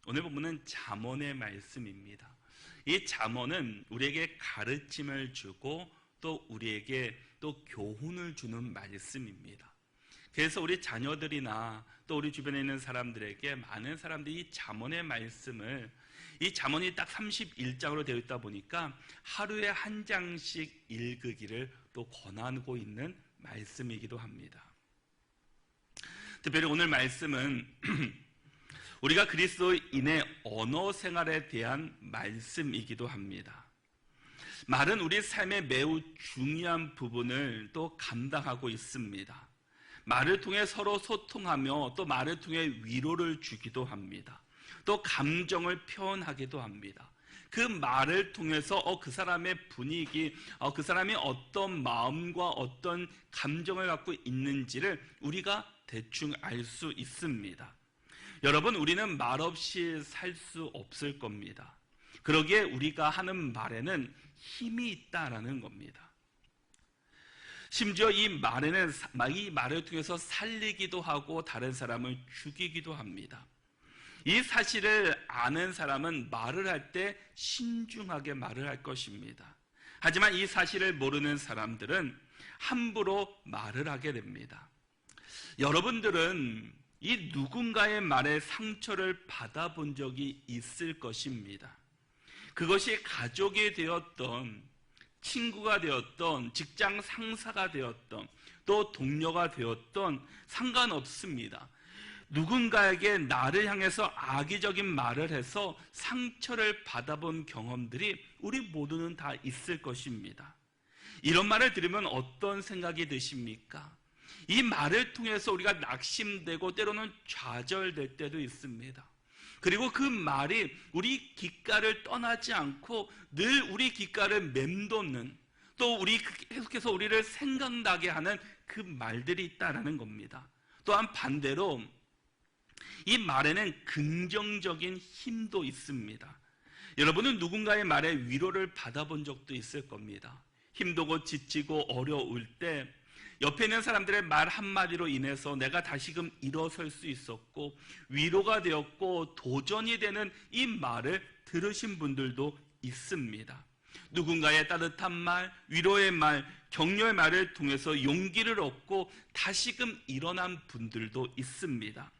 오늘 본문은 잠언의 말씀입니다. 이 잠언은 우리에게 가르침을 주고 또 우리에게 또 교훈을 주는 말씀입니다. 그래서 우리 자녀들이나 또 우리 주변에 있는 사람들에게 많은 사람들이 이 잠언의 말씀을, 이 잠언이 딱 31장으로 되어 있다 보니까 하루에 한 장씩 읽기를 또 권하고 있는 말씀이기도 합니다. 특별히 오늘 말씀은 우리가 그리스도인의 언어 생활에 대한 말씀이기도 합니다. 말은 우리 삶의 매우 중요한 부분을 또 감당하고 있습니다. 말을 통해 서로 소통하며 또 말을 통해 위로를 주기도 합니다. 또 감정을 표현하기도 합니다. 그 말을 통해서 그 사람의 분위기, 그 사람이 어떤 마음과 어떤 감정을 갖고 있는지를 우리가 대충 알 수 있습니다. 여러분, 우리는 말 없이 살 수 없을 겁니다. 그러기에 우리가 하는 말에는 힘이 있다라는 겁니다. 심지어 이 말에는, 이 말을 통해서 살리기도 하고 다른 사람을 죽이기도 합니다. 이 사실을 아는 사람은 말을 할 때 신중하게 말을 할 것입니다. 하지만 이 사실을 모르는 사람들은 함부로 말을 하게 됩니다. 여러분들은 이 누군가의 말에 상처를 받아본 적이 있을 것입니다. 그것이 가족이 되었던, 친구가 되었던, 직장 상사가 되었던, 또 동료가 되었던 상관없습니다. 누군가에게 나를 향해서 악의적인 말을 해서 상처를 받아본 경험들이 우리 모두는 다 있을 것입니다. 이런 말을 들으면 어떤 생각이 드십니까? 이 말을 통해서 우리가 낙심되고 때로는 좌절될 때도 있습니다. 그리고 그 말이 우리 귓가를 떠나지 않고 늘 우리 귓가를 맴돋는, 또 우리 계속해서 우리를 생각나게 하는 그 말들이 있다라는 겁니다. 또한 반대로 이 말에는 긍정적인 힘도 있습니다. 여러분은 누군가의 말에 위로를 받아본 적도 있을 겁니다. 힘들고 지치고 어려울 때 옆에 있는 사람들의 말 한마디로 인해서 내가 다시금 일어설 수 있었고 위로가 되었고 도전이 되는 이 말을 들으신 분들도 있습니다. 누군가의 따뜻한 말, 위로의 말, 격려의 말을 통해서 용기를 얻고 다시금 일어난 분들도 있습니다.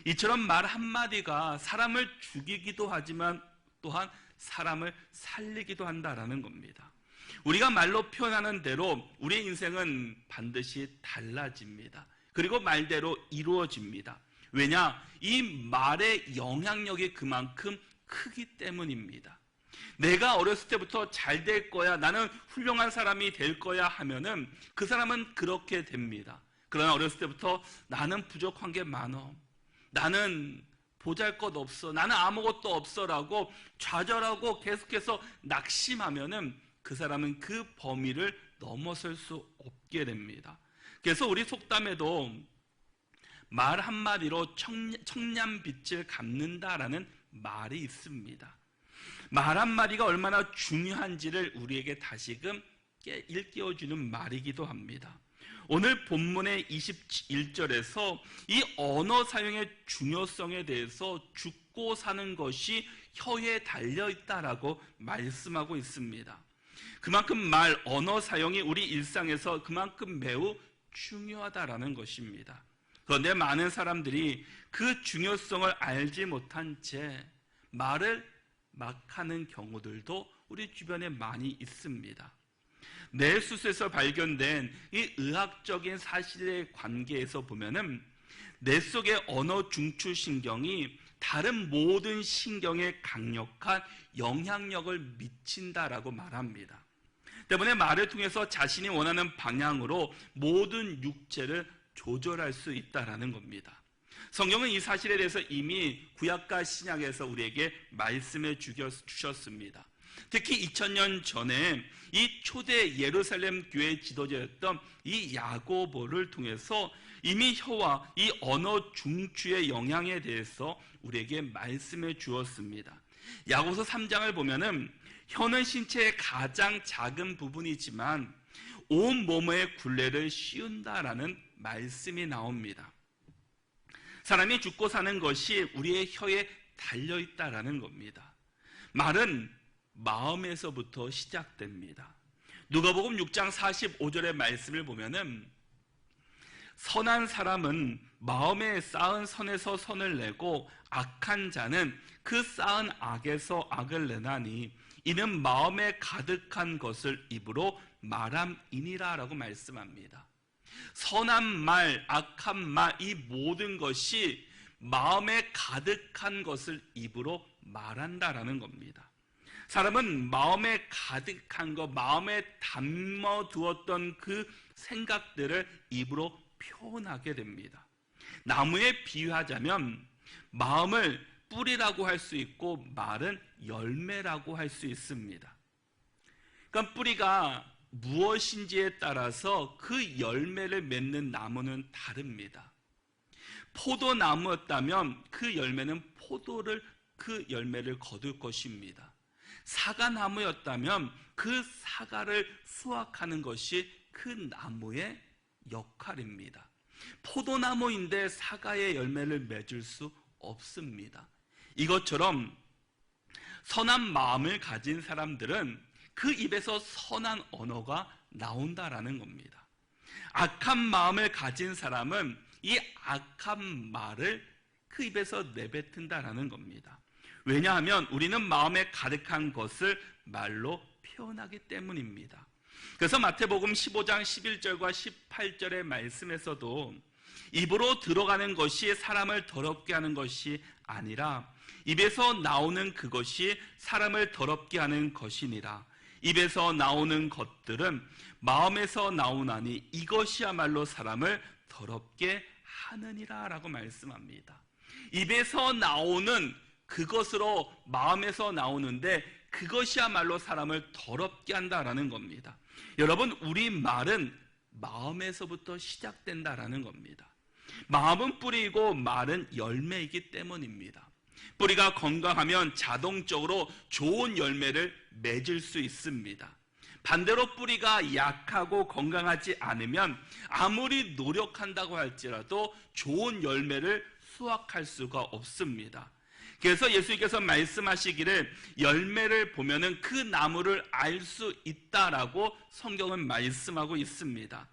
이처럼 말 한마디가 사람을 죽이기도 하지만 또한 사람을 살리기도 한다라는 겁니다. 우리가 말로 표현하는 대로 우리의 인생은 반드시 달라집니다. 그리고 말대로 이루어집니다. 왜냐? 이 말의 영향력이 그만큼 크기 때문입니다. 내가 어렸을 때부터 잘 될 거야, 나는 훌륭한 사람이 될 거야 하면은 그 사람은 그렇게 됩니다. 그러나 어렸을 때부터 나는 부족한 게 많어, 나는 보잘것없어, 나는 아무것도 없어라고 좌절하고 계속해서 낙심하면은 그 사람은 그 범위를 넘어설 수 없게 됩니다. 그래서 우리 속담에도 말 한마디로 청량빛을 갚는다라는 말이 있습니다. 말 한마디가 얼마나 중요한지를 우리에게 다시금 일깨워주는 말이기도 합니다. 오늘 본문의 21절에서 이 언어 사용의 중요성에 대해서 죽고 사는 것이 혀에 달려있다라고 말씀하고 있습니다. 그만큼 말, 언어 사용이 우리 일상에서 그만큼 매우 중요하다라는 것입니다. 그런데 많은 사람들이 그 중요성을 알지 못한 채 말을 막 하는 경우들도 우리 주변에 많이 있습니다. 뇌수술에서 발견된 이 의학적인 사실의 관계에서 보면은 뇌 속의 언어 중추 신경이 다른 모든 신경에 강력한 영향력을 미친다라고 말합니다. 때문에 말을 통해서 자신이 원하는 방향으로 모든 육체를 조절할 수 있다라는 겁니다. 성경은 이 사실에 대해서 이미 구약과 신약에서 우리에게 말씀해 주셨습니다. 특히 2000년 전에 이 초대 예루살렘 교회 지도자였던 이 야고보를 통해서 이미 혀와 이 언어 중추의 영향에 대해서 우리에게 말씀해 주었습니다. 야고보서 3장을 보면은 혀는 신체의 가장 작은 부분이지만 온 몸의 굴레를 씌운다라는 말씀이 나옵니다. 사람이 죽고 사는 것이 우리의 혀의 달려있다라는 겁니다. 말은 마음에서부터 시작됩니다. 누가복음 6장 45절의 말씀을 보면은 선한 사람은 마음에 쌓은 선에서 선을 내고 악한 자는 그 쌓은 악에서 악을 내나니 이는 마음에 가득한 것을 입으로 말함이니라 라고 말씀합니다. 선한 말, 악한 말, 이 모든 것이 마음에 가득한 것을 입으로 말한다라는 겁니다. 사람은 마음에 가득한 것, 마음에 담아두었던 그 생각들을 입으로 표현하게 됩니다. 나무에 비유하자면 마음을 뿌리라고 할 수 있고 말은 열매라고 할 수 있습니다. 그러니까 뿌리가 무엇인지에 따라서 그 열매를 맺는 나무는 다릅니다. 포도나무였다면 그 열매는 그 열매를 거둘 것입니다. 사과나무였다면 그 사과를 수확하는 것이 그 나무의 역할입니다. 포도나무인데 사과의 열매를 맺을 수 없습니다. 이것처럼 선한 마음을 가진 사람들은 그 입에서 선한 언어가 나온다라는 겁니다. 악한 마음을 가진 사람은 이 악한 말을 그 입에서 내뱉는다라는 겁니다. 왜냐하면 우리는 마음에 가득한 것을 말로 표현하기 때문입니다. 그래서 마태복음 15장 11절과 18절의 말씀에서도 입으로 들어가는 것이 사람을 더럽게 하는 것이 아니라 입에서 나오는 그것이 사람을 더럽게 하는 것이니라. 입에서 나오는 것들은 마음에서 나오나니 이것이야말로 사람을 더럽게 하느니라 라고 말씀합니다. 입에서 나오는 그것으로 마음에서 나오는데 그것이야말로 사람을 더럽게 한다라는 겁니다. 여러분, 우리 말은 마음에서부터 시작된다라는 겁니다. 마음은 뿌리이고 말은 열매이기 때문입니다. 뿌리가 건강하면 자동적으로 좋은 열매를 맺을 수 있습니다. 반대로 뿌리가 약하고 건강하지 않으면 아무리 노력한다고 할지라도 좋은 열매를 수확할 수가 없습니다. 그래서 예수님께서 말씀하시기를 열매를 보면은 그 나무를 알 수 있다라고 성경은 말씀하고 있습니다.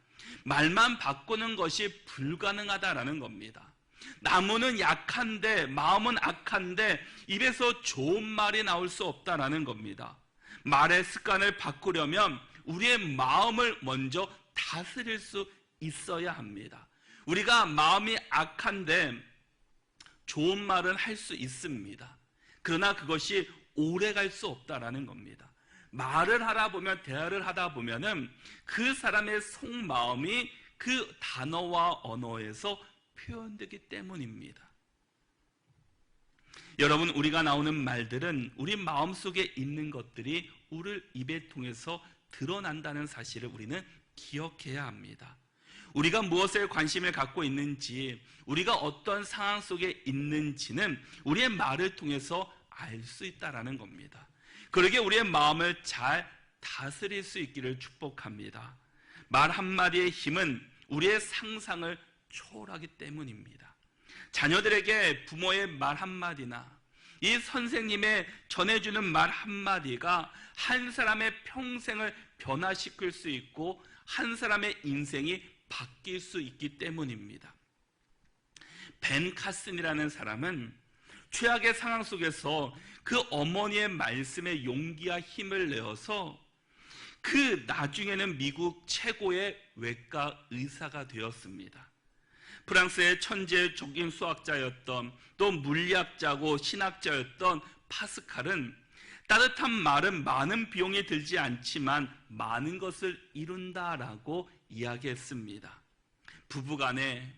말만 바꾸는 것이 불가능하다라는 겁니다. 나무는 약한데 마음은 악한데 입에서 좋은 말이 나올 수 없다라는 겁니다. 말의 습관을 바꾸려면 우리의 마음을 먼저 다스릴 수 있어야 합니다. 우리가 마음이 악한데 좋은 말은 할 수 있습니다. 그러나 그것이 오래 갈 수 없다라는 겁니다. 말을 하다 보면, 대화를 하다 보면은 그 사람의 속마음이 그 단어와 언어에서 표현되기 때문입니다. 여러분, 우리가 나오는 말들은 우리 마음속에 있는 것들이 우리 입에 통해서 드러난다는 사실을 우리는 기억해야 합니다. 우리가 무엇에 관심을 갖고 있는지, 우리가 어떤 상황 속에 있는지는 우리의 말을 통해서 알 수 있다라는 겁니다. 그러기에 우리의 마음을 잘 다스릴 수 있기를 축복합니다. 말 한마디의 힘은 우리의 상상을 초월하기 때문입니다. 자녀들에게 부모의 말 한마디나 이 선생님의 전해주는 말 한마디가 한 사람의 평생을 변화시킬 수 있고 한 사람의 인생이 바뀔 수 있기 때문입니다. 벤 카슨이라는 사람은 최악의 상황 속에서 그 어머니의 말씀에 용기와 힘을 내어서 그 나중에는 미국 최고의 외과 의사가 되었습니다. 프랑스의 천재적인 수학자였던, 또 물리학자고 신학자였던 파스칼은 따뜻한 말은 많은 비용이 들지 않지만 많은 것을 이룬다라고 이야기했습니다. 부부간에,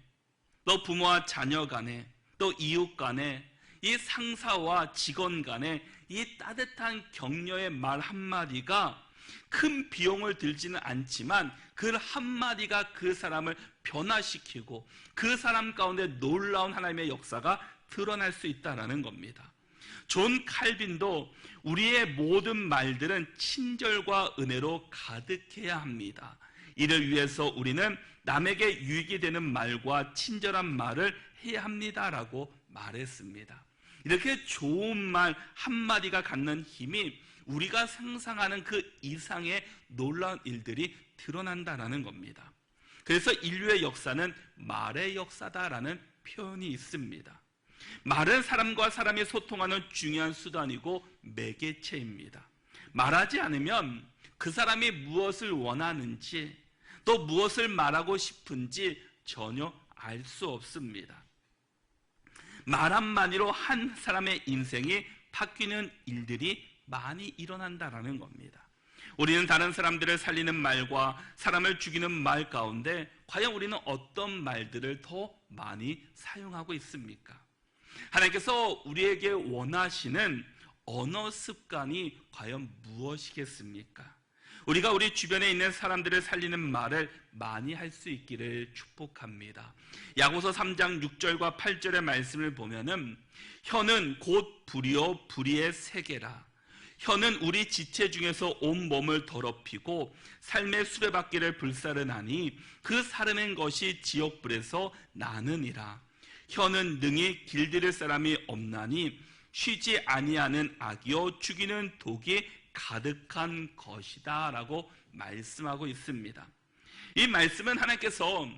또 부모와 자녀 간에, 또 이웃 간에, 이 상사와 직원 간에 이 따뜻한 격려의 말 한마디가 큰 비용을 들지는 않지만 그 한마디가 그 사람을 변화시키고 그 사람 가운데 놀라운 하나님의 역사가 드러날 수 있다는 겁니다. 존 칼빈도 우리의 모든 말들은 친절과 은혜로 가득해야 합니다. 이를 위해서 우리는 남에게 유익이 되는 말과 친절한 말을 해야 합니다라고 말했습니다. 이렇게 좋은 말 한마디가 갖는 힘이 우리가 상상하는 그 이상의 놀라운 일들이 드러난다는 겁니다. 그래서 인류의 역사는 말의 역사다라는 표현이 있습니다. 말은 사람과 사람이 소통하는 중요한 수단이고 매개체입니다. 말하지 않으면 그 사람이 무엇을 원하는지 또 무엇을 말하고 싶은지 전혀 알 수 없습니다. 말 한마디로 한 사람의 인생이 바뀌는 일들이 많이 일어난다는 겁니다. 우리는 다른 사람들을 살리는 말과 사람을 죽이는 말 가운데 과연 우리는 어떤 말들을 더 많이 사용하고 있습니까? 하나님께서 우리에게 원하시는 언어 습관이 과연 무엇이겠습니까? 우리가 우리 주변에 있는 사람들을 살리는 말을 많이 할 수 있기를 축복합니다. 야고보서 3장 6절과 8절의 말씀을 보면은 혀는 곧 불이요 불의의 세계라. 혀는 우리 지체 중에서 온 몸을 더럽히고 삶의 수레바퀴를 불사르나니 그 사르는 것이 지옥불에서 나느니라. 혀는 능히 길들일 사람이 없나니 쉬지 아니하는 악이요 죽이는 독이 가득한 것이다 라고 말씀하고 있습니다. 이 말씀은 하나님께서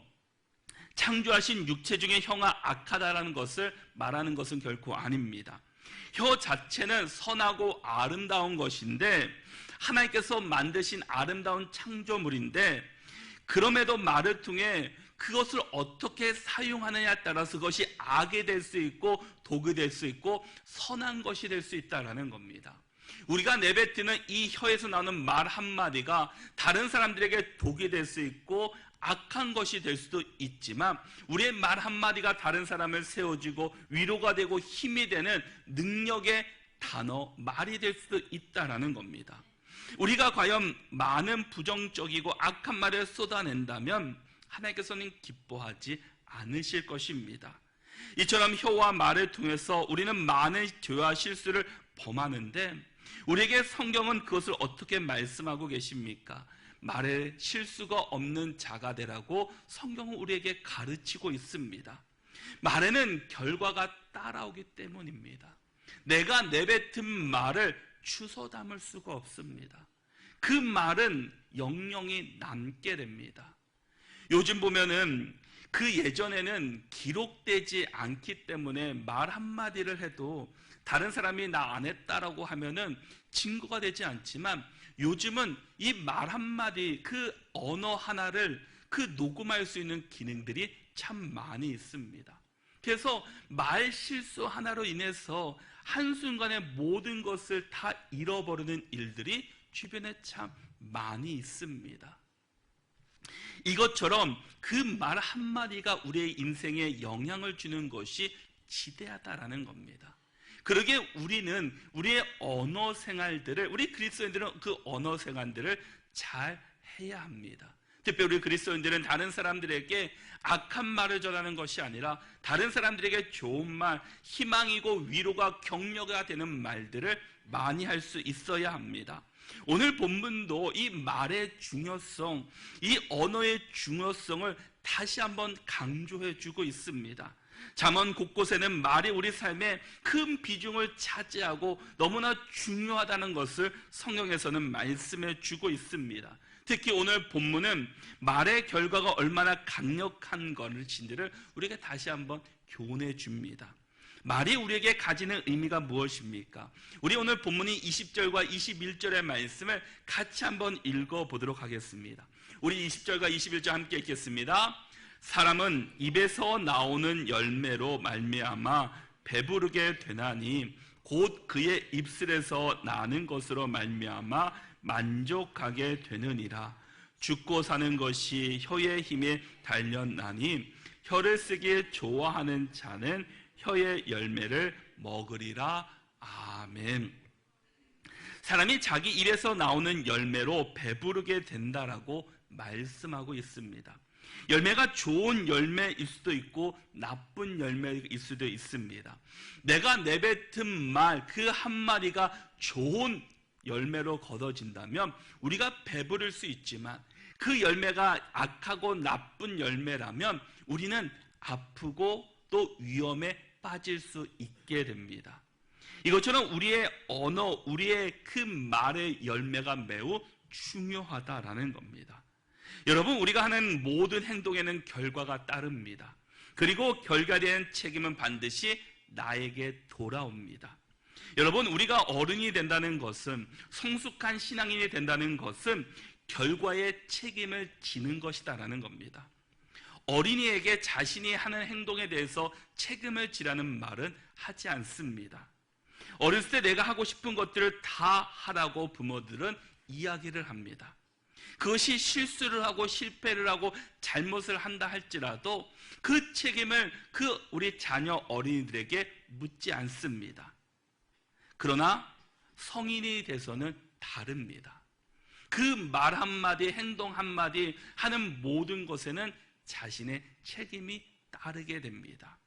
창조하신 육체 중에 혀가 악하다라는 것을 말하는 것은 결코 아닙니다. 혀 자체는 선하고 아름다운 것인데 하나님께서 만드신 아름다운 창조물인데 그럼에도 말을 통해 그것을 어떻게 사용하느냐에 따라서 그것이 악이 될 수 있고 독이 될 수 있고 선한 것이 될 수 있다는 겁니다. 우리가 내뱉는 이 혀에서 나오는 말 한마디가 다른 사람들에게 독이 될 수 있고 악한 것이 될 수도 있지만 우리의 말 한마디가 다른 사람을 세워주고 위로가 되고 힘이 되는 능력의 단어, 말이 될 수도 있다는 겁니다. 우리가 과연 많은 부정적이고 악한 말을 쏟아낸다면 하나님께서는 기뻐하지 않으실 것입니다. 이처럼 혀와 말을 통해서 우리는 많은 죄와 실수를 범하는데 우리에게 성경은 그것을 어떻게 말씀하고 계십니까? 말에 실수가 없는 자가 되라고 성경은 우리에게 가르치고 있습니다. 말에는 결과가 따라오기 때문입니다. 내가 내뱉은 말을 주워 담을 수가 없습니다. 그 말은 영영이 남게 됩니다. 요즘 보면은 그 예전에는 기록되지 않기 때문에 말 한마디를 해도 다른 사람이 나 안 했다라고 하면은 증거가 되지 않지만 요즘은 이 말 한마디 그 언어 하나를 그 녹음할 수 있는 기능들이 참 많이 있습니다. 그래서 말 실수 하나로 인해서 한순간에 모든 것을 다 잃어버리는 일들이 주변에 참 많이 있습니다. 이것처럼 그 말 한마디가 우리의 인생에 영향을 주는 것이 지대하다라는 겁니다. 그러기에 우리는 우리의 언어 생활들을, 우리 그리스도인들은 그 언어 생활들을 잘 해야 합니다. 특별히 우리 그리스도인들은 다른 사람들에게 악한 말을 전하는 것이 아니라 다른 사람들에게 좋은 말, 희망이고 위로가 격려가 되는 말들을 많이 할 수 있어야 합니다. 오늘 본문도 이 말의 중요성, 이 언어의 중요성을 다시 한번 강조해 주고 있습니다. 잠언 곳곳에는 말이 우리 삶에 큰 비중을 차지하고 너무나 중요하다는 것을 성경에서는 말씀해 주고 있습니다. 특히 오늘 본문은 말의 결과가 얼마나 강력한 것인지를 우리에게 다시 한번 교훈해 줍니다. 말이 우리에게 가지는 의미가 무엇입니까? 우리 오늘 본문이 20절과 21절의 말씀을 같이 한번 읽어보도록 하겠습니다. 우리 20절과 21절 함께 읽겠습니다. 사람은 입에서 나오는 열매로 말미암아 배부르게 되나니 곧 그의 입술에서 나는 것으로 말미암아 만족하게 되느니라. 죽고 사는 것이 혀의 힘에 달렸나니 혀를 쓰기에 좋아하는 자는 혀의 열매를 먹으리라. 아멘. 사람이 자기 입에서 나오는 열매로 배부르게 된다라고 말씀하고 있습니다. 열매가 좋은 열매일 수도 있고 나쁜 열매일 수도 있습니다. 내가 내뱉은 말 그 한마디가 좋은 열매로 거둬진다면 우리가 배부를 수 있지만 그 열매가 악하고 나쁜 열매라면 우리는 아프고 또 위험에 빠질 수 있게 됩니다. 이것처럼 우리의 언어, 우리의 그 말의 열매가 매우 중요하다라는 겁니다. 여러분, 우리가 하는 모든 행동에는 결과가 따릅니다. 그리고 결과에 대한 책임은 반드시 나에게 돌아옵니다. 여러분, 우리가 어른이 된다는 것은, 성숙한 신앙인이 된다는 것은 결과에 책임을 지는 것이다라는 겁니다. 어린이에게 자신이 하는 행동에 대해서 책임을 지라는 말은 하지 않습니다. 어렸을 때 내가 하고 싶은 것들을 다 하라고 부모들은 이야기를 합니다. 그것이 실수를 하고 실패를 하고 잘못을 한다 할지라도 그 책임을 우리 자녀 어린이들에게 묻지 않습니다. 그러나 성인이 돼서는 다릅니다. 그 말 한마디, 행동 한마디 하는 모든 것에는 자신의 책임이 따르게 됩니다.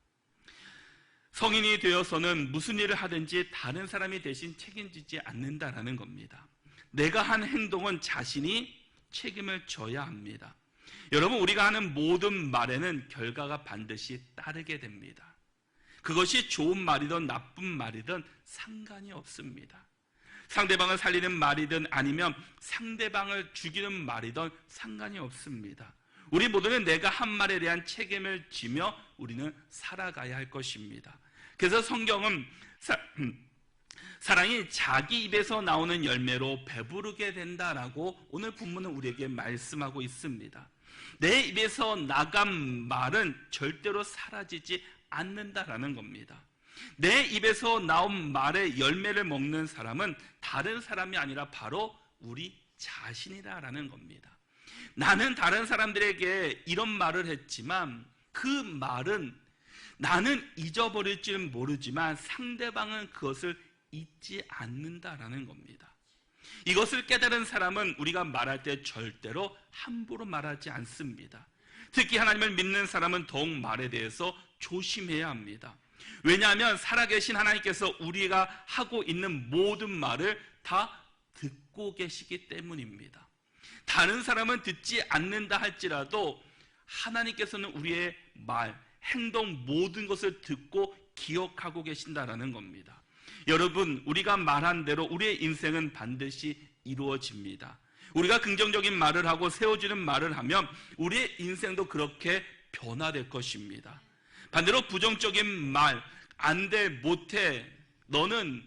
성인이 되어서는 무슨 일을 하든지 다른 사람이 대신 책임지지 않는다라는 겁니다. 내가 한 행동은 자신이 책임을 져야 합니다. 여러분, 우리가 하는 모든 말에는 결과가 반드시 따르게 됩니다. 그것이 좋은 말이든 나쁜 말이든 상관이 없습니다. 상대방을 살리는 말이든 아니면 상대방을 죽이는 말이든 상관이 없습니다. 우리 모두는 내가 한 말에 대한 책임을 지며 우리는 살아가야 할 것입니다. 그래서 성경은 사랑이 자기 입에서 나오는 열매로 배부르게 된다라고 오늘 본문은 우리에게 말씀하고 있습니다. 내 입에서 나간 말은 절대로 사라지지 않는다라는 겁니다. 내 입에서 나온 말의 열매를 먹는 사람은 다른 사람이 아니라 바로 우리 자신이라는 겁니다. 나는 다른 사람들에게 이런 말을 했지만 그 말은 나는 잊어버릴지는 모르지만 상대방은 그것을 잊지 않는다라는 겁니다. 이것을 깨달은 사람은 우리가 말할 때 절대로 함부로 말하지 않습니다. 특히 하나님을 믿는 사람은 더욱 말에 대해서 조심해야 합니다. 왜냐하면 살아계신 하나님께서 우리가 하고 있는 모든 말을 다 듣고 계시기 때문입니다. 다른 사람은 듣지 않는다 할지라도 하나님께서는 우리의 말, 행동 모든 것을 듣고 기억하고 계신다라는 겁니다. 여러분, 우리가 말한 대로 우리의 인생은 반드시 이루어집니다. 우리가 긍정적인 말을 하고 세워주는 말을 하면 우리의 인생도 그렇게 변화될 것입니다. 반대로 부정적인 말, 안 돼, 못해, 너는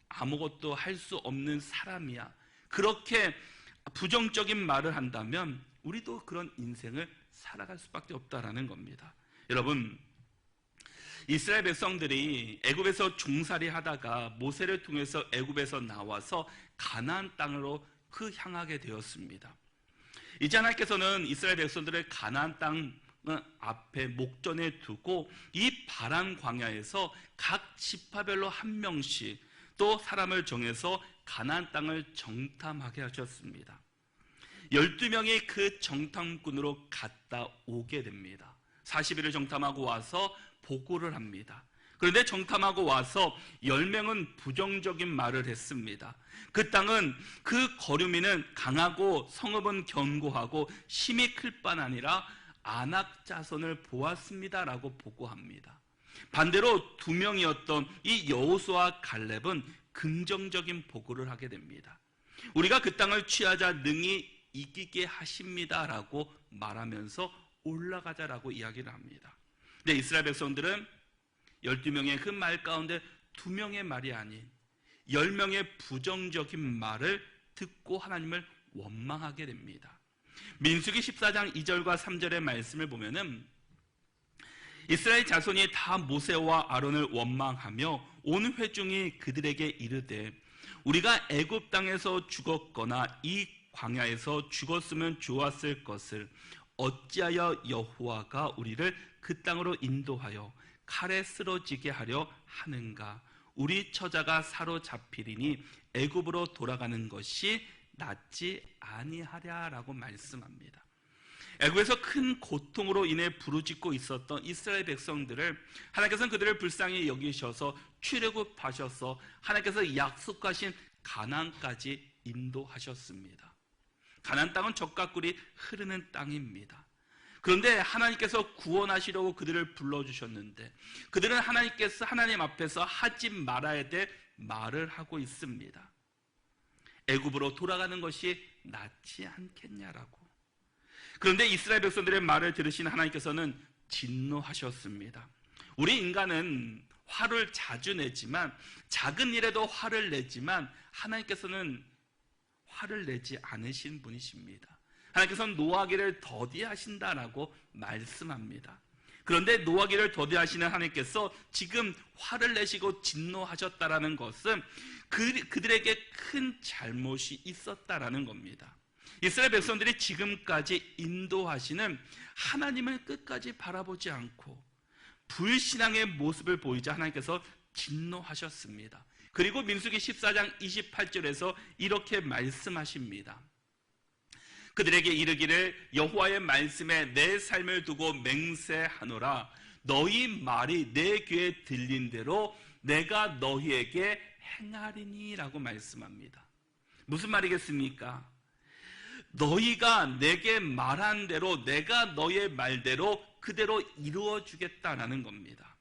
아무것도 할 수 없는 사람이야, 그렇게 부정적인 말을 한다면 우리도 그런 인생을 살아갈 수밖에 없다라는 겁니다. 여러분, 이스라엘 백성들이 애굽에서 종살이 하다가 모세를 통해서 애굽에서 나와서 가나안 땅으로 향하게 되었습니다. 이제 하나님께서는 이스라엘 백성들을 가나안 땅 앞에 목전에 두고 이 바란 광야에서 각 지파별로 한 명씩 또 사람을 정해서 가나안 땅을 정탐하게 하셨습니다. 12명이 그 정탐꾼으로 갔다 오게 됩니다. 40일을 정탐하고 와서 보고를 합니다. 그런데 정탐하고 와서 10명은 부정적인 말을 했습니다. 그 땅은, 그 거류민은 강하고 성읍은 견고하고 힘이 클 뿐 아니라 안악 자손을 보았습니다라고 보고합니다. 반대로 2명이었던 이 여호수아와 갈렙은 긍정적인 보고를 하게 됩니다. 우리가 그 땅을 취하자 능히 이기게 하십니다라고 말하면서 올라가자라고 이야기를 합니다. 근데 이스라엘 백성들은 12명의 그 말 가운데 2명의 말이 아닌 10명의 부정적인 말을 듣고 하나님을 원망하게 됩니다. 민수기 14장 2절과 3절의 말씀을 보면은 이스라엘 자손이 다 모세와 아론을 원망하며 온 회중이 그들에게 이르되 우리가 애굽 땅에서 죽었거나 이 광야에서 죽었으면 좋았을 것을 어찌하여 여호와가 우리를 그 땅으로 인도하여 칼에 쓰러지게 하려 하는가? 우리 처자가 사로잡히리니 애굽으로 돌아가는 것이 낫지 아니하랴라고 말씀합니다. 애굽에서 큰 고통으로 인해 부르짖고 있었던 이스라엘 백성들을 하나님께서는 그들을 불쌍히 여기셔서 출애굽하셔서 하나님께서 약속하신 가나안까지 인도하셨습니다. 가나안 땅은 젖과 꿀이 흐르는 땅입니다. 그런데 하나님께서 구원하시려고 그들을 불러주셨는데 그들은 하나님 앞에서 하지 말아야 될 말을 하고 있습니다. 애굽으로 돌아가는 것이 낫지 않겠냐라고. 그런데 이스라엘 백성들의 말을 들으신 하나님께서는 진노하셨습니다. 우리 인간은 화를 자주 내지만, 작은 일에도 화를 내지만 하나님께서는 화를 내지 않으신 분이십니다. 하나님께서는 노하기를 더디하신다라고 말씀합니다. 그런데 노하기를 더디하시는 하나님께서 지금 화를 내시고 진노하셨다라는 것은 그들에게 큰 잘못이 있었다라는 겁니다. 이스라엘 백성들이 지금까지 인도하시는 하나님을 끝까지 바라보지 않고 불신앙의 모습을 보이자 하나님께서 진노하셨습니다. 그리고 민수기 14장 28절에서 이렇게 말씀하십니다. 그들에게 이르기를 여호와의 말씀에 내 삶을 두고 맹세하노라. 너희 말이 내 귀에 들린 대로 내가 너희에게 행하리니 라고 말씀합니다. 무슨 말이겠습니까? 너희가 내게 말한 대로 내가 너의 말대로 그대로 이루어 주겠다라는 겁니다.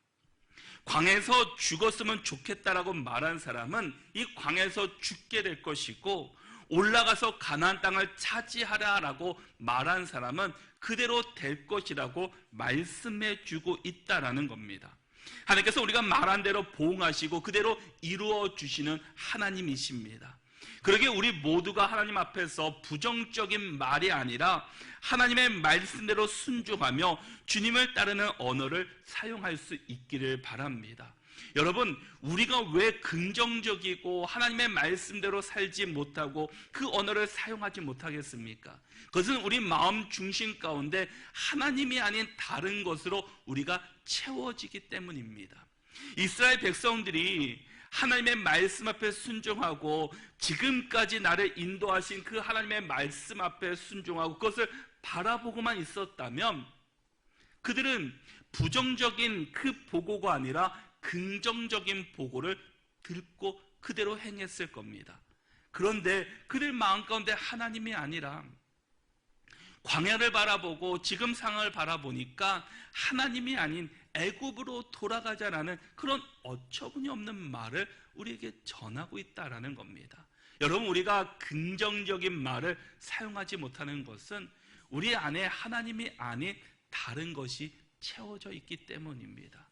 광에서 죽었으면 좋겠다라고 말한 사람은 이 광에서 죽게 될 것이고, 올라가서 가나안 땅을 차지하라라고 말한 사람은 그대로 될 것이라고 말씀해 주고 있다라는 겁니다. 하나님께서 우리가 말한 대로 보응하시고 그대로 이루어 주시는 하나님이십니다. 그러기에 우리 모두가 하나님 앞에서 부정적인 말이 아니라 하나님의 말씀대로 순종하며 주님을 따르는 언어를 사용할 수 있기를 바랍니다. 여러분, 우리가 왜 긍정적이고 하나님의 말씀대로 살지 못하고 그 언어를 사용하지 못하겠습니까? 그것은 우리 마음 중심 가운데 하나님이 아닌 다른 것으로 우리가 채워지기 때문입니다. 이스라엘 백성들이 하나님의 말씀 앞에 순종하고 지금까지 나를 인도하신 그 하나님의 말씀 앞에 순종하고 그것을 바라보고만 있었다면 그들은 부정적인 그 보고가 아니라 긍정적인 보고를 듣고 그대로 행했을 겁니다. 그런데 그들 마음 가운데 하나님이 아니라 광야를 바라보고 지금 상황을 바라보니까 하나님이 아닌 애굽으로 돌아가자라는 그런 어처구니 없는 말을 우리에게 전하고 있다라는 겁니다. 여러분, 우리가 긍정적인 말을 사용하지 못하는 것은 우리 안에 하나님이 아닌 다른 것이 채워져 있기 때문입니다.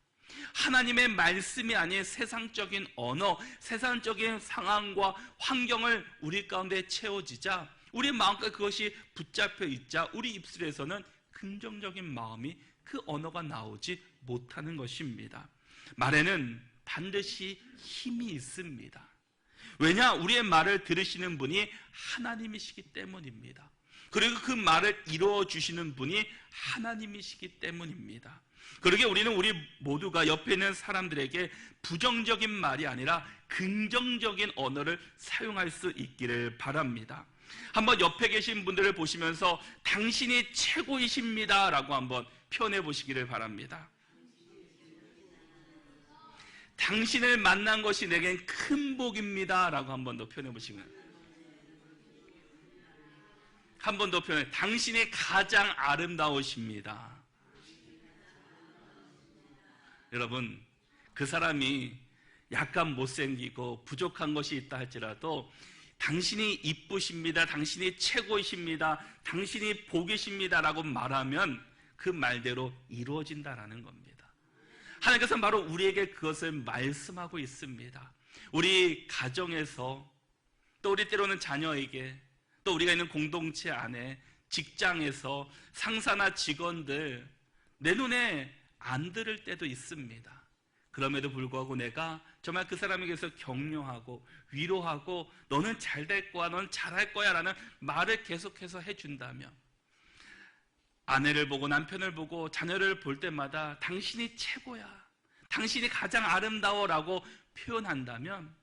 하나님의 말씀이 아닌 세상적인 언어, 세상적인 상황과 환경을 우리 가운데 채워지자 우리 마음과 그것이 붙잡혀 있자 우리 입술에서는 긍정적인 마음이 그 언어가 나오지 못하는 것입니다. 말에는 반드시 힘이 있습니다. 왜냐? 우리의 말을 들으시는 분이 하나님이시기 때문입니다. 그리고 그 말을 이루어 주시는 분이 하나님이시기 때문입니다. 그러기에 우리는 우리 모두가 옆에 있는 사람들에게 부정적인 말이 아니라 긍정적인 언어를 사용할 수 있기를 바랍니다. 한번 옆에 계신 분들을 보시면서 당신이 최고이십니다 라고 한번 표현해 보시기를 바랍니다. 당신을 만난 것이 내겐 큰 복입니다 라고 한 번 더 표현해 보시면, 한 번 더 표현해, 당신이 가장 아름다우십니다. 여러분, 그 사람이 약간 못생기고 부족한 것이 있다 할지라도 당신이 이쁘십니다, 당신이 최고이십니다, 당신이 복이십니다 라고 말하면 그 말대로 이루어진다라는 겁니다. 하나님께서는 바로 우리에게 그것을 말씀하고 있습니다. 우리 가정에서, 또 우리 때로는 자녀에게, 또 우리가 있는 공동체 안에, 직장에서 상사나 직원들 내 눈에 안 들을 때도 있습니다. 그럼에도 불구하고 내가 정말 그 사람에게서 격려하고 위로하고 너는 잘 될 거야, 너는 잘할 거야 라는 말을 계속해서 해준다면, 아내를 보고 남편을 보고 자녀를 볼 때마다 당신이 최고야, 당신이 가장 아름다워 라고 표현한다면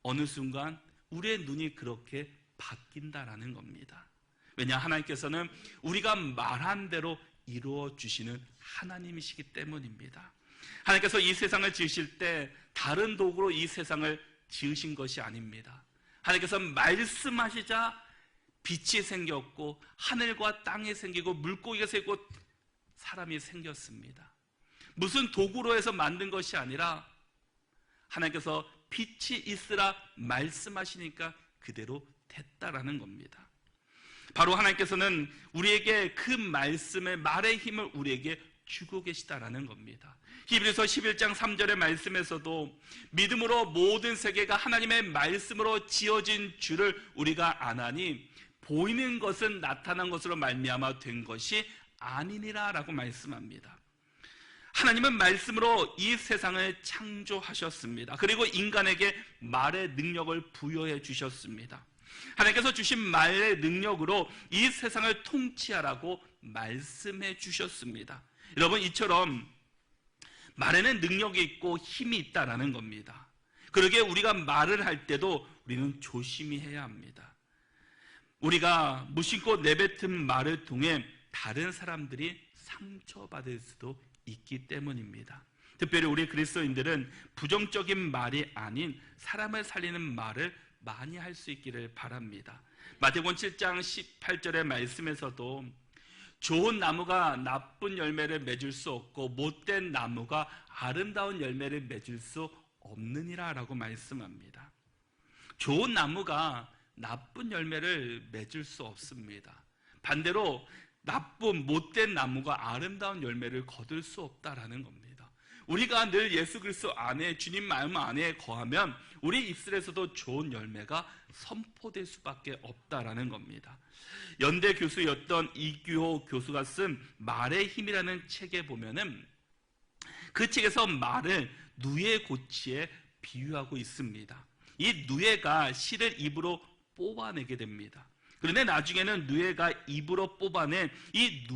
어느 순간 우리의 눈이 그렇게 바뀐다라는 겁니다. 왜냐? 하나님께서는 우리가 말한 대로 이루어 주시는 하나님이시기 때문입니다. 하나님께서 이 세상을 지으실 때 다른 도구로 이 세상을 지으신 것이 아닙니다. 하나님께서 말씀하시자 빛이 생겼고 하늘과 땅이 생기고 물고기가 생기고 사람이 생겼습니다. 무슨 도구로 해서 만든 것이 아니라 하나님께서 빛이 있으라 말씀하시니까 그대로 됐다라는 겁니다. 바로 하나님께서는 우리에게 그 말씀의 말의 힘을 우리에게 주고 계시다라는 겁니다. 히브리서 11장 3절의 말씀에서도 믿음으로 모든 세계가 하나님의 말씀으로 지어진 줄을 우리가 아나니 보이는 것은 나타난 것으로 말미암아 된 것이 아니니라 라고 말씀합니다. 하나님은 말씀으로 이 세상을 창조하셨습니다. 그리고 인간에게 말의 능력을 부여해 주셨습니다. 하나님께서 주신 말의 능력으로 이 세상을 통치하라고 말씀해 주셨습니다. 여러분, 이처럼 말에는 능력이 있고 힘이 있다라는 겁니다. 그러기에 우리가 말을 할 때도 우리는 조심히 해야 합니다. 우리가 무심코 내뱉은 말을 통해 다른 사람들이 상처받을 수도 있기 때문입니다. 특별히 우리 그리스도인들은 부정적인 말이 아닌 사람을 살리는 말을 많이 할 수 있기를 바랍니다. 마태복음 7장 18절의 말씀에서도 좋은 나무가 나쁜 열매를 맺을 수 없고 못된 나무가 아름다운 열매를 맺을 수 없느니라 라고 말씀합니다. 좋은 나무가 나쁜 열매를 맺을 수 없습니다. 반대로 나쁜 못된 나무가 아름다운 열매를 거둘 수 없다라는 겁니다. 우리가 늘 예수 그리스도 안에, 주님 마음 안에 거하면 우리 입술에서도 좋은 열매가 선포될 수밖에 없다라는 겁니다. 연대 교수였던 이규호 교수가 쓴 말의 힘이라는 책에 보면은 그 책에서 말을 누에 고치에 비유하고 있습니다. 이 누에가 실을 입으로 뽑아내게 됩니다. 그런데 나중에는 누에가 입으로 뽑아낸 이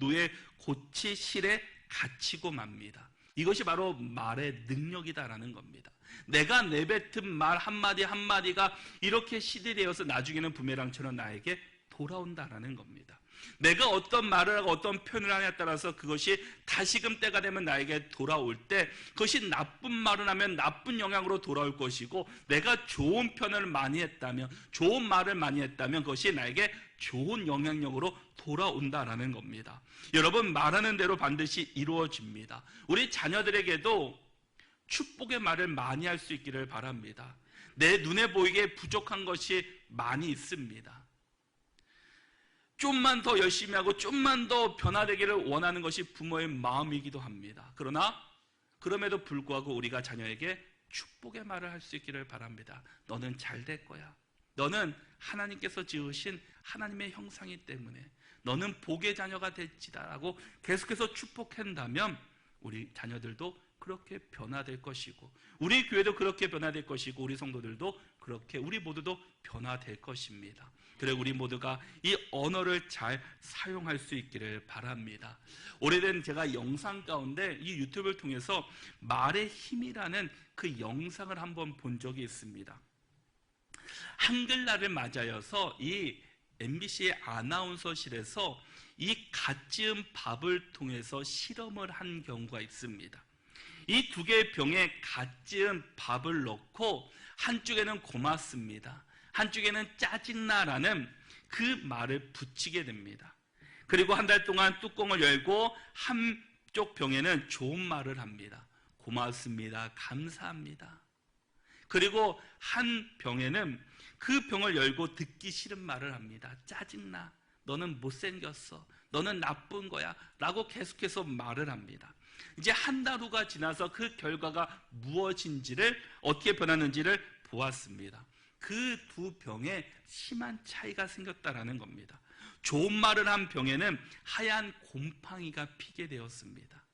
누에 고치 실에 갇히고 맙니다. 이것이 바로 말의 능력이다라는 겁니다. 내가 내뱉은 말 한마디 한마디가 이렇게 실이 되어서 나중에는 부메랑처럼 나에게 돌아온다라는 겁니다. 내가 어떤 말을 하고 어떤 표현을 하냐에 따라서 그것이 다시금 때가 되면 나에게 돌아올 때 그것이 나쁜 말을 하면 나쁜 영향으로 돌아올 것이고, 내가 좋은 표현을 많이 했다면, 좋은 말을 많이 했다면 그것이 나에게 좋은 영향력으로 돌아온다라는 겁니다. 여러분, 말하는 대로 반드시 이루어집니다. 우리 자녀들에게도 축복의 말을 많이 할 수 있기를 바랍니다. 내 눈에 보이게 부족한 것이 많이 있습니다. 좀만 더 열심히 하고 좀만 더 변화되기를 원하는 것이 부모의 마음이기도 합니다. 그러나 그럼에도 불구하고 우리가 자녀에게 축복의 말을 할 수 있기를 바랍니다. 너는 잘 될 거야. 너는 하나님께서 지으신 하나님의 형상이기 때문에 너는 복의 자녀가 될지다라고 계속해서 축복한다면 우리 자녀들도 그렇게 변화될 것이고, 우리 교회도 그렇게 변화될 것이고, 우리 성도들도 그렇게, 우리 모두도 변화될 것입니다. 그래 우리 모두가 이 언어를 잘 사용할 수 있기를 바랍니다. 오래된 제가 영상 가운데 이 유튜브를 통해서 말의 힘이라는 그 영상을 한번 본 적이 있습니다. 한글날을 맞아서 이 MBC의 아나운서실에서 이 갓 지은 밥을 통해서 실험을 한 경우가 있습니다. 이 두 개의 병에 갓 지은 밥을 넣고 한쪽에는 고맙습니다, 한쪽에는 짜증나라는 그 말을 붙이게 됩니다. 그리고 한 달 동안 뚜껑을 열고 한쪽 병에는 좋은 말을 합니다. 고맙습니다, 감사합니다. 그리고 한 병에는 그 병을 열고 듣기 싫은 말을 합니다. 짜증나, 너는 못생겼어, 너는 나쁜 거야 라고 계속해서 말을 합니다. 이제 한 달 후가 지나서 그 결과가 무엇인지를, 어떻게 변하는지를 보았습니다. 그 두 병에 심한 차이가 생겼다라는 겁니다. 좋은 말을 한 병에는 하얀 곰팡이가 피게 되었습니다.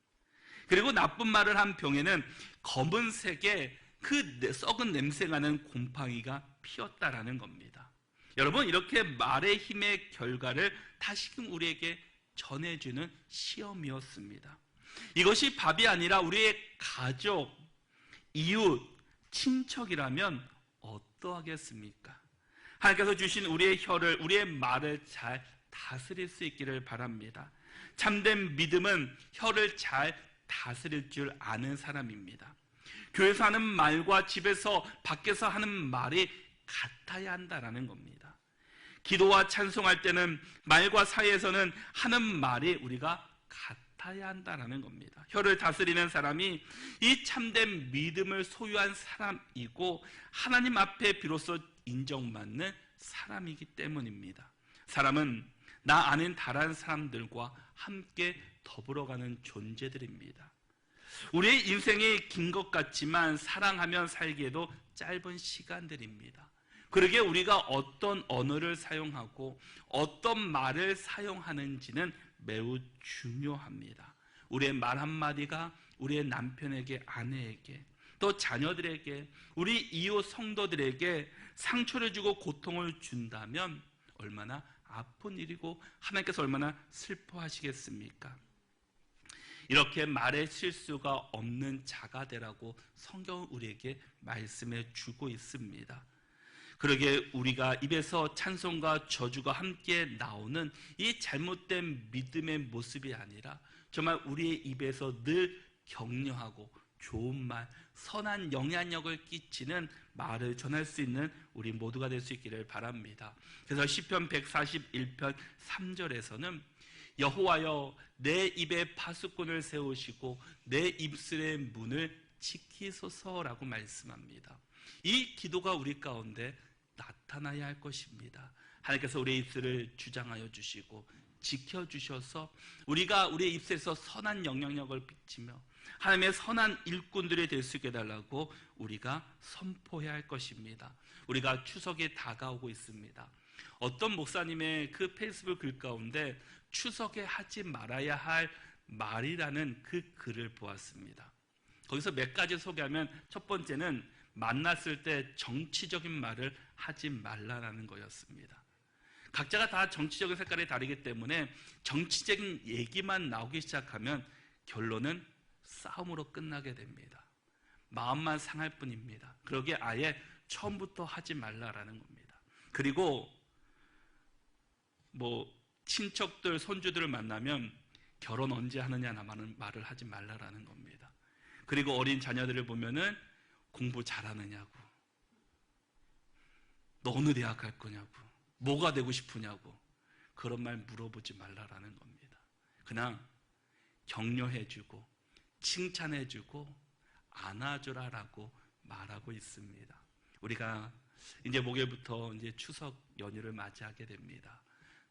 그리고 나쁜 말을 한 병에는 검은색의 그 썩은 냄새나는 곰팡이가 피었다라는 겁니다. 여러분, 이렇게 말의 힘의 결과를 다시금 우리에게 전해주는 시험이었습니다. 이것이 밥이 아니라 우리의 가족, 이웃, 친척이라면 어떠하겠습니까? 하나님께서 주신 우리의 혀를, 우리의 말을 잘 다스릴 수 있기를 바랍니다. 참된 믿음은 혀를 잘 다스릴 줄 아는 사람입니다. 교회에서 하는 말과 집에서, 밖에서 하는 말이 같아야 한다는 겁니다. 기도와 찬송할 때는 말과 사이에서는 하는 말이 우리가 같아야 한다는 겁니다. 혀를 다스리는 사람이 이 참된 믿음을 소유한 사람이고 하나님 앞에 비로소 인정받는 사람이기 때문입니다. 사람은 나 아닌 다른 사람들과 함께 더불어가는 존재들입니다. 우리의 인생이 긴 것 같지만 사랑하면 살기에도 짧은 시간들입니다. 그러기에 우리가 어떤 언어를 사용하고 어떤 말을 사용하는지는 매우 중요합니다. 우리의 말 한마디가 우리의 남편에게, 아내에게, 또 자녀들에게, 우리 이웃 성도들에게 상처를 주고 고통을 준다면 얼마나 아픈 일이고 하나님께서 얼마나 슬퍼하시겠습니까? 이렇게 말의 실수가 없는 자가 되라고 성경은 우리에게 말씀해 주고 있습니다. 그러게 우리가 입에서 찬송과 저주가 함께 나오는 이 잘못된 믿음의 모습이 아니라 정말 우리의 입에서 늘 격려하고 좋은 말, 선한 영향력을 끼치는 말을 전할 수 있는 우리 모두가 될 수 있기를 바랍니다. 그래서 시편 141편 3절에서는 여호와여 내 입에 파수꾼을 세우시고 내 입술의 문을 지키소서라고 말씀합니다. 이 기도가 우리 가운데 나타나야 할 것입니다. 하나님께서 우리의 입술을 주장하여 주시고 지켜주셔서 우리가 우리의 입술에서 선한 영향력을 끼치며 하나님의 선한 일꾼들이 될 수 있게 해달라고 우리가 선포해야 할 것입니다. 우리가 추석이 다가오고 있습니다. 어떤 목사님의 그 페이스북 글 가운데 추석에 하지 말아야 할 말이라는 그 글을 보았습니다. 거기서 몇 가지 소개하면 첫 번째는 만났을 때 정치적인 말을 하지 말라라는 거였습니다. 각자가 다 정치적인 색깔이 다르기 때문에 정치적인 얘기만 나오기 시작하면 결론은 싸움으로 끝나게 됩니다. 마음만 상할 뿐입니다. 그러기에 아예 처음부터 하지 말라라는 겁니다. 그리고 친척들, 손주들을 만나면 결혼 언제 하느냐는 말을 하지 말라라는 겁니다. 그리고 어린 자녀들을 보면은 공부 잘하느냐고, 너 어느 대학 갈 거냐고, 뭐가 되고 싶으냐고 그런 말 물어보지 말라라는 겁니다. 그냥 격려해주고 칭찬해주고 안아줘라라고 말하고 있습니다. 우리가 이제 목요일부터 이제 추석 연휴를 맞이하게 됩니다.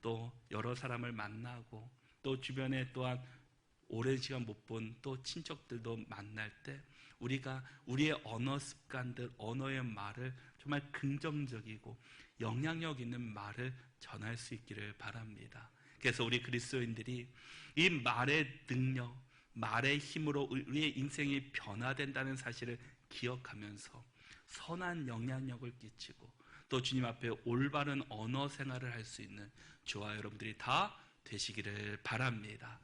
또 여러 사람을 만나고 또 주변에 또한 오랜 시간 못 본 또 친척들도 만날 때 우리가 우리의 언어 습관들, 언어의 말을 정말 긍정적이고 영향력 있는 말을 전할 수 있기를 바랍니다. 그래서 우리 그리스도인들이 이 말의 능력, 말의 힘으로 우리의 인생이 변화된다는 사실을 기억하면서 선한 영향력을 끼치고 또 주님 앞에 올바른 언어 생활을 할 수 있는 저와 여러분들이 다 되시기를 바랍니다.